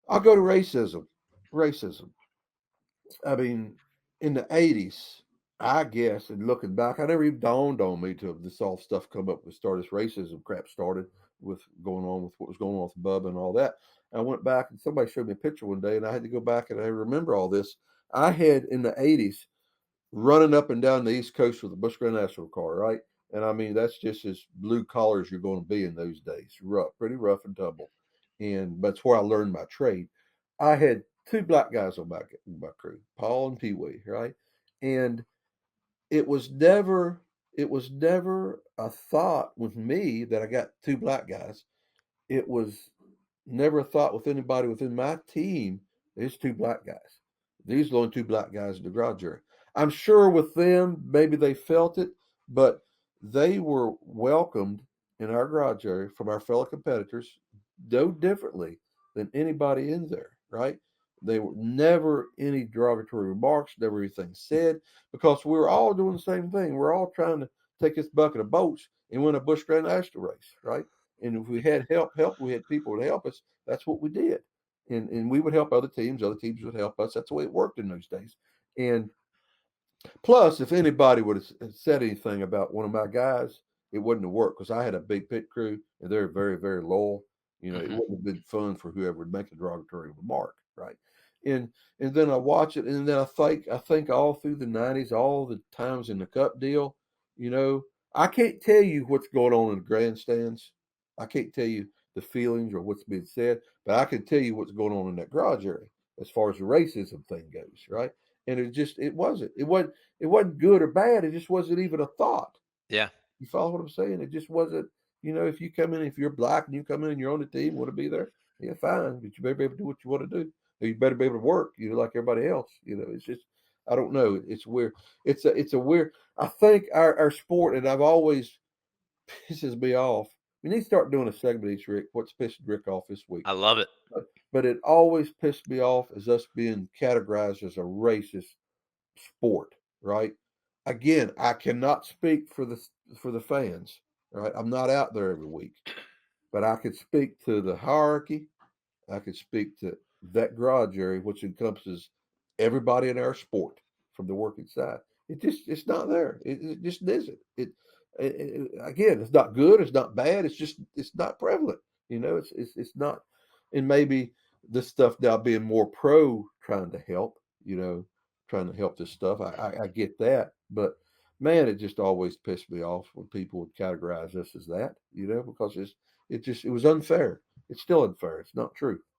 I'll go to racism. Racism. I mean, in the '80s, I guess, and looking back, I never even dawned on me till this all stuff come up with start this racism crap started with going on with what was going on with Bubba and all that. I went back and somebody showed me a picture one day, and I had to go back and I remember all this. I had in the '80s running up and down the East Coast with a Busch Grand National car, right? And I mean, that's just as blue collar as you're going to be in those days. Rough, pretty rough and tumble. And that's where I learned my trade. I had two black guys on my crew, Paul and Pee Wee, right? And it was never it was never a thought with me that I got two black guys. It was never a thought with anybody within my team. There's two black guys. These are the only two black guys in the garage area. I'm sure with them, maybe they felt it, but they were welcomed in our garage area from our fellow competitors no differently than anybody in there, right? They were never any derogatory remarks, never anything said, because we were all doing the same thing. We're all trying to take this bucket of boats and win a Busch Grand National race, right? And if we had help, we had people to help us. That's what we did, and we would help other teams. Other teams would help us. That's the way it worked in those days. And plus, if anybody would have said anything about one of my guys, it wouldn't have worked because I had a big pit crew and they're very, very loyal. You know, it Hmm. wouldn't have been fun for whoever would make a derogatory remark, right? And and then I watch it, and then I think all through the '90s, all the times in the Cup deal, you know, I can't tell you what's going on in the grandstands. I can't tell you the feelings or what's being said, but I can tell you what's going on in that garage area as far as the racism thing goes, right? And it wasn't good or bad. It just wasn't even a thought. Yeah. You follow what I'm saying? It just wasn't. If you come in, if you're black and you come in and you're on the team, want to be there, yeah, fine. But you better be able to do what you want to do. You better be able to work, like everybody else. It's just I don't know. It's weird. It's a weird. I think our sport, and I've always pisses me off. We need to start doing a segment each Rick. What's pissed Rick off this week? I love it. But it always pissed me off as us being categorized as a racist sport, right? Again, I cannot speak for the fans, right? I'm not out there every week, but I could speak to the hierarchy. I could speak to that garage area, which encompasses everybody in our sport from the working side. It's not there. It just isn't. Again, it's not good. It's not bad. It's not prevalent. It's not. And maybe this stuff now being more pro trying to help. Trying to help this stuff. I get that, but man, it just always pissed me off when people would categorize us as that. Because it was unfair. It's still unfair. It's not true.